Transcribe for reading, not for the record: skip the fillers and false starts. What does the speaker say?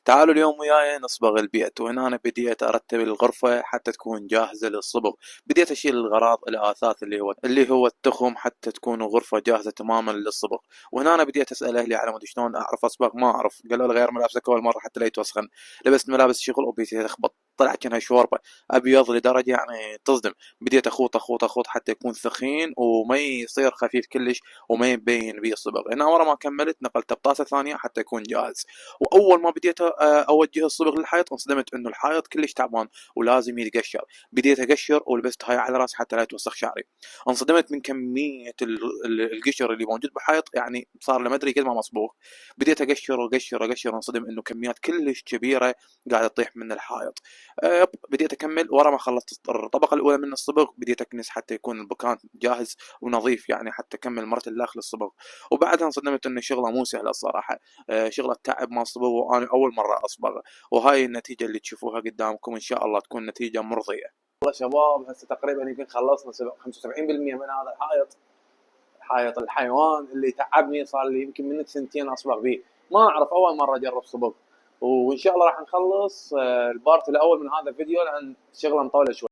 تعالوا اليوم وياي نصبغ البيت. وهنا أنا بديت أرتب الغرفة حتى تكون جاهزة للصبغ. بديت أشيل الأغراض الآثاث اللي هو التخم حتى تكون الغرفة جاهزة تماما للصبغ. وهنا أنا بديت أسأل أهلي على مود شلون أعرف أصبغ. ما أعرف، قالوا لي غير ملابسك أول مرة حتى لا يتوسخن. لبست ملابس شغل وبديت أخبط، طلع كأنها شوربة أبيض لدرجة يعني تصدم. بديت أخوط أخوط أخوط حتى يكون ثخين وما يصير خفيف كلش وما يبين بيه الصبغ. هنا ورا ما كملت نقلته بطاسة ثانية حتى يكون جاهز. واول ما بديت اوجه الصبغ للحائط انصدمت انه الحائط كلش تعبان ولازم يتقشر. بديت اقشر ولبست هاي على راسي حتى لا يتوسخ شعري. انصدمت من كميه القشر اللي موجود بالحائط، يعني صار له ما ادري قد ما مصبوغ. بديت اقشر واقشر اقشر، انصدم انه كميات كلش كبيره قاعده تطيح من الحائط. بديت اكمل ورا ما خلصت الطبقه الاولى من الصبغ. بديت اكنس حتى يكون المكان جاهز ونظيف، يعني حتى اكمل مرة الداخل الصبغ. وبعدها انصدمت انه الشغله مو سهله الصراحه. شغلة تعب ما صبغ وأنا أول مرة أصبغ. وهاي النتيجة اللي تشوفوها قدامكم إن شاء الله تكون نتيجة مرضية. والله شباب هسه تقريبا يمكن خلصنا 75% من هذا الحائط. حائط الحيوان اللي تعبني صار لي يمكن من سنتين أصبغ به. ما أعرف، أول مرة أجرب صبغ. وإن شاء الله راح نخلص البارت الأول من هذا الفيديو لأن الشغلة مطولة شوي.